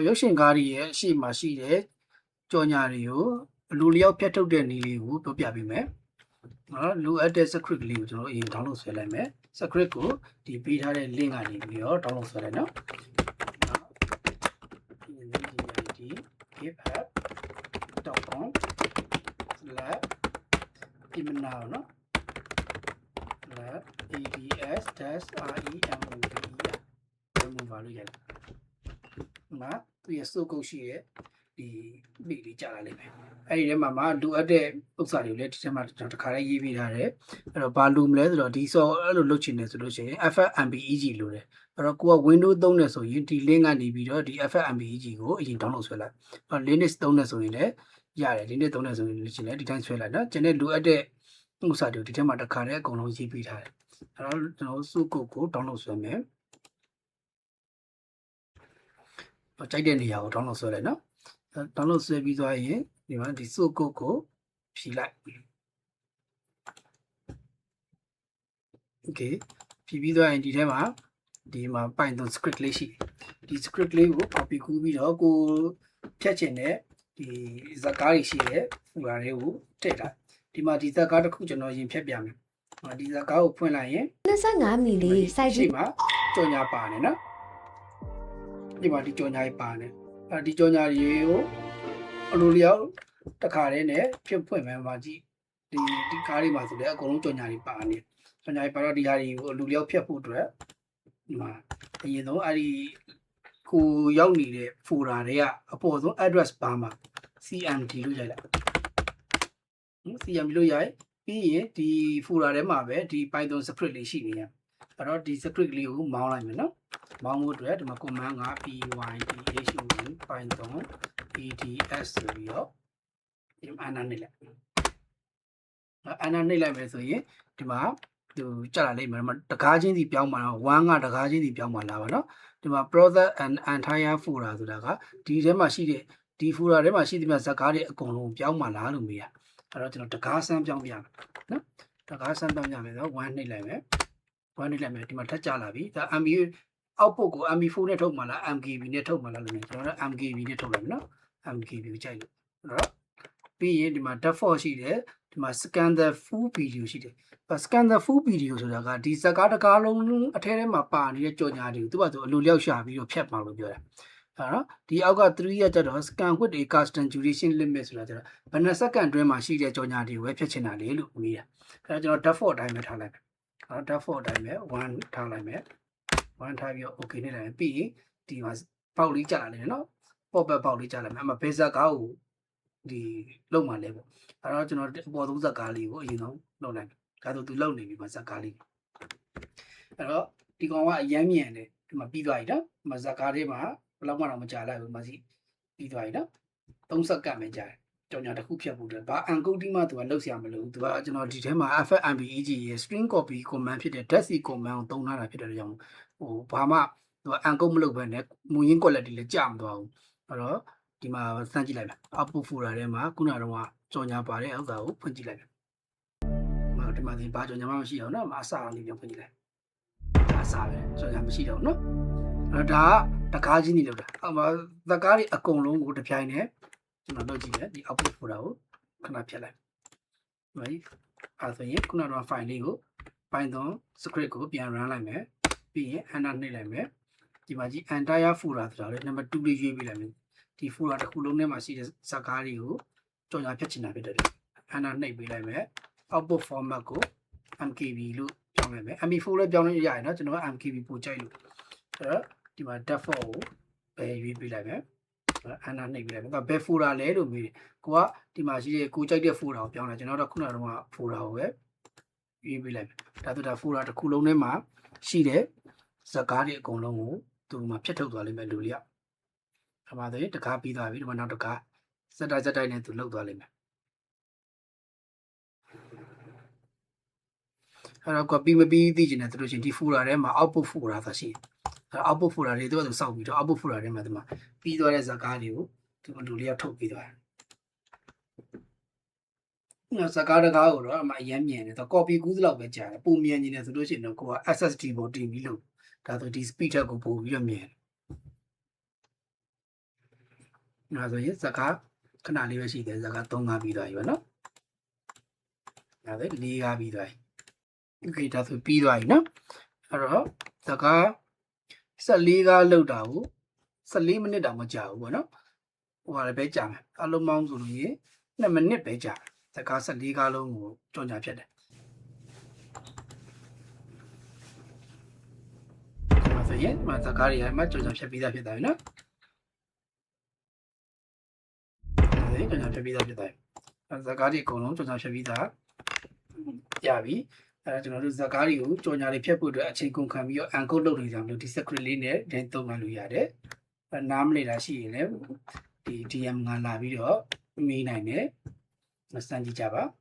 ရုပ်ရှင်ကားတွေရဲ့အရှိမရှိတဲ့ကြော်ညာတွေကိုအလိုလျောက်ဖြတ်ထုတ်တဲ့နည်းလေးကိုပြောပြပေးမယ်နော်လိုအပ်တဲ့ script လေးကိုကျွန်တော်အရင် download ဆွဲလိုက်မယ် script ကိုဒီပေးထားတဲ့ link ကနေပြီးတော့ download ဆွဲလိုက်နော်ဒီ giveapp.com/imnao နော်ads-remove ပါလို့ရတယ်မှာသူရဲ့စုပ်ကုတ်ရှိရဲ့ဒီမိလေးကြာလာလိမ့်မယ်အဲ့ဒီထဲမှာလိုအပ်တဲ့ဥစ္စာတွေကိုလည်းဒီထဲမှာကျွန်တော်တစ်ခါလေးရေးပေးထားတယ်အဲ့တော့ဘာလို့မလဲဆိုတော့ဒီ software အဲ့လိုလုပ်ချင်တယ်ဆိုလို့ရှိရင် FFmpeg လို့တယ်အဲ့တော့ကိုက Windows သုံးတယ်ဆိုရင်ဒီ link ကနေပြီးတော့ဒီ FFmpeg ကိုအရင် download ဆွဲလိုက်အဲ့ Linux သုံးတယ်ဆိုရင်လည်းရတယ် Linux သုံးတယ်ဆိုရင်လည်းဒီတိုင်းဆွဲလိုက်နော်ကျန်တဲ့လိုအပ်တဲ့ဥစ္စာတွေကိုဒီထဲမှာတစ်ခါလေးအကုန်လုံးရေးပေးထားတယ်အဲ့တော့ကျွန်တော်စုကုတ်ကို download ဆွဲမယ်ကြိုက်တဲ့နေရာကို download ဆွဲလိုက်နော် download ဆွဲပြီးသွားရင်ဒီမှာဒီစုကုတ်ကိုဖြီးလိုက် okay ဖြီးပြီးသွားရင်ဒီထဲမှာဒီမှာ Python script လေးရှိဒီ script လေးကို copy ကူးပြီးတော့ကိုဖြတ်ချင်တဲ့ဒီဇာတ်ကားတွေရှိတဲ့ဖိုဒါလေးကိုထည့်လိုက်ဒီမှာဒီဇာတ်ကားတစ်ခုကျွန်တော်ရင်ဖြတ်ပြမယ်ဒီဇာတ်ကားကိုဖွင့်လိုက်ရင်25မိနစ်လေးစိုက်ကြ ရှိ ည့် မှာကြော်ညာပါနေနော်ဒီမှာဒီကြော်ညာကြီးပါနေဒီကြော်ညာတွေကိုအလိုလျောက်တစ်ခါတည်းနဲ့ဖြစ်ဖွင့်မယ်မှာကြည့်ဒီကားလေးမှာဆိုလည်းအကုန်လုံးကြော်ညာတွေပါနေကြော်ညာတွေပါတော့ဒီဟာတွေကိုအလိုလျောက်ဖြတ်ဖို့အတွက်ဒီမှာအရင်ဆုံးအဲ့ဒီကိုရောက်နေတဲ့ folder တွေကအပေါ်ဆုံး address bar မှာ cmd လို့ရိုက်လိုက်cmd လို့ရိုက်ပြီးရင်ဒီ folder ထဲမှာပဲဒီ python script လေးရှိနေရအဲ့တော့ဒီ script လေးကိုမောင်းလိုက်မယ်နော်မောင်းဖို့အတွက်ဒီမှာ command က python eds ဆိုပြီးတော့ဒီအနာနှိပ်လိုက်အနာနှိပ်လိုက်မယ်ဆိုရင်ဒီမှာသူကြာလာလိမ့်မယ်တကားချင်းစီပြောင်းမှာတော့1ကတကားချင်းစီပြောင်းမှာလာပါနော်ဒီမှာ process and entire folder ဆိုတာကဒီထဲမှာရှိတဲ့ဒီ folder ထဲမှာရှိတဲ့ဇာတ်ကားတွေအကုန်လုံးပြောင်းမှာလားလို့မေးရအဲ့တော့ကျွန်တော်တကားဆန်းပြောင်းပြမယ်နော်တကားဆန်းပြောင်းပြမယ်ဆိုတော့1နှိပ်လိုက်မယ်1နှိပ်လိုက်မယ်ဒီမှာထပ်ကြလာပြီဒါ MB output ကို MB4 နဲ့ထုတ်မှာလား MKB နဲ့ထုတ်မှာလားလို့ကျွန်တော်က MKB နဲ့ထုတ်လိုက်မယ်နော် MKB ကိုကြိုက်လို့အဲ့တော့ပြီးရင်ဒီမှာ default ရှိတယ်ဒီမှာ scan the full video ရှိတယ် scan the full video ဆိုတာကဒီဇာတ်ကားတစ်ကားလုံးအထဲထဲမှာပါနေတဲ့ကြော်ညာတွေကိုသူကဆိုအလိုလျောက်ရှာပြီးတော့ဖြတ်မှာလို့ပြောတာအဲ့တော့ဒီအောက်က3ရက်ကျတော့ scan with a custom duration limit ဆိုတာကျတော့ဘယ်နှစက္ကန့်အတွင်းမှာရှိတဲ့ကြော်ညာတွေကိုပဲဖြတ်ချင်တာလေလို့မေးတာအဲ့တော့ကျွန်တော် default အတိုင်းပဲထားလိုက်မယ်အဲ့တော့ default အတိုင်းပဲ1ထားလိုက်မယ်1ထားပြီးတော့ okay နဲ့လိုက်ပြီးရင်ဒီမှာပေါက်လေးကြာလာနေတယ်နော် pop up ပေါက်လေးကြာလာမယ်အမှဘယ်ဇာတ်ကားကိုဒီလုံမှလဲပေါ့အဲ့တော့ကျွန်တော်အပေါ်ဆုံးဇာတ်ကားလေးကိုအရင်ဆုံးလုပ်လိုက်ဒါဆိုသူလုံနေပြီမှာဇာတ်ကားလေးအဲ့တော့ဒီကောင်ကအရမ်းမြန်တယ်ဒီမှာပြီးသွားပြီနော်ဒီမှာဇာတ်ကားလေးမှာဘယ်လောက်မှတော့မကြာလိုက်ဘူးမစီပြီးသွားပြီနော်3စက္ကန့်ပဲကြာတယ်ကြောင်ညာတစ်ခုဖြတ်ဖို့အတွက်ဘာ encoding မှသူကလုပ်เสียမလို့သူကကျွန်တော်ဒီထဲမှာ FFmpeg ရဲ့ string copy command ဖြစ်တဲ့ .c command ကိုသုံးထားတာဖြစ်တဲ့ကြောင့်ဘာမှသူက encode မလုပ်ဘဲနဲ့မူရင်း quality လည်းကြာမသွားဘူးအဲ့တော့ဒီမှာစမ်းကြည့်လိုက်မယ် output folder ထဲမှာခုနကတော့ကြော်ညာပါတဲ့ဥစ္စာကိုဖွင့်ကြည့်လိုက်မယ်ဒီမှာဒီဘာကြော်ညာမှမရှိတော့နော်အစာလေးပြန်ဖွင့်ကြည့်လိုက်အစာပဲကြော်ညာမရှိတော့နော်အဲ့ဒါကတကားချင်းနေလောက်တာသကားတွေအကုန်လုံးကိုတစ်ပြိုင်နဲ့ကျွန်တော်လုပ်ကြည့်တယ်ဒီ output folder ကိုခဏဖြတ်လိုက်ဟုတ်ပြီအဲ့ဆိုရင်ခုနကတော့ file လေးကို python script ကိုပြန် run လိုက်မယ်ပြီးရင် enter နှိပ်လိုက်မယ်ဒီမှာကြီး entire folder ဆိုတာလေ number 2လေးရွေးပေးလိုက်မယ်ဒီ folder တစ်ခုလုံးထဲမှာရှိတဲ့ဇာတ်ကားတွေကိုကြော်ညာဖြတ်ချင်တာဖြစ်တယ် enter နှိပ်ပေးလိုက်မယ် output format ကို mkb လို့ပြောင်းလိုက်မယ် mp4 လည်းပြောင်းလို့ရရတယ်เนาะကျွန်တော်က mkb ပိုကြိုက်လို့အဲ့တော့ဒီမှာ default ကိုပဲရွေးပေးလိုက်မယ်enter နှိပ်ပေးလိုက်မယ်ဘယ် folder လဲလို့မေးတယ်ကိုကဒီမှာရှိတဲ့ကိုကြိုက်တဲ့ folder ကိုပြောင်းလိုက်ကျွန်တော်တို့ခုနကတော့ folder ကိုပဲရွေးပေးလိုက်မယ်ဒါဆိုဒါ folder တစ်ခုလုံးထဲမှာရှိတဲ့ဇာတ်ကားတွေအကုန်လုံးကိုသူမှဖြတ်ထုတ်သွားလိမ့်မယ်လူလေးကအမှားတွေတကားပြီးသွားပြီဒီမှာနောက်တကားစက်တိုင်းနဲ့သူလှုပ်သွားလိမ့်မယ်အဲ့တော့ copy မပြီးသိချင်တယ်ဆိုလို့ရှိရင်ဒီ folder ထဲမှာ output folder ဆိုရှိတယ် output folder တွေသူကသူစောက်ပြီးတော့ output folder ထဲမှာဒီမှာပြီးသွားတဲ့ဇာတ်ကားတွေကိုသူလူလေးကထုတ်ပြီးသွားတယ်။ဇာတ်ကားတကားကိုတော့အမှအရင်မြင်တယ်တော့ copy ကူးသလောက်ပဲကြာတယ်ပုံမြန်နေတယ်ဆိုလို့ရှိရင်တော့ကိုက SSD ပေါ်တင်ပြီးလို့ဒါဆိုဒီ speed ထက်ကိုပို့ပြီးတော့မြင် ဒါဆိုရင်ဇကာခဏလေးပဲရှိတယ်ဇကာ3 ကားပြီးသွားပြီပေါ့နော်ဒါပဲ4 ကားပြီးသွားပြီโอเคဒါဆိုပြီးသွားပြီနော်အဲ့တော့ဇကာ14 ကားလောက်တာကို14 မိနစ်တောင်မကြာဘူးပေါ့နော်ဟိုဟာလည်းပဲကြာမယ်အလုံးပေါင်းဆိုလို့ရင်2 မိနစ်ပဲကြာဇကာ14 ကားလုံးကိုကြော်ညာဖြတ်တယ်ဒါဆိုရင်မဇကာတွေအမှကြော်ညာဖြတ်ပြီးသားဖြစ်သွားပြီနော်ကြော်ညာဖြတ်ပြီးသားဖြစ်သွားပြီဇကာတွေအကုန်လုံးကြော်ညာဖြတ်ပြီးသားရပြီအဲကျွန်တော်တို့ဇကားတွေကိုကြော်ညာတွေဖြတ်ဖို့အတွက်အချိန်ကုန်ခံပြီးတော့ encode လုပ်နေကြလို့ဒီ secret လေးနဲ့ဒိန်းသုံးမှလို့ရတယ်။နားမလည်တာရှိရင်လည်းဒီ DM ငါလာပြီးတော့မေးနိုင်တယ်။စမ်းကြည့်ကြပါ။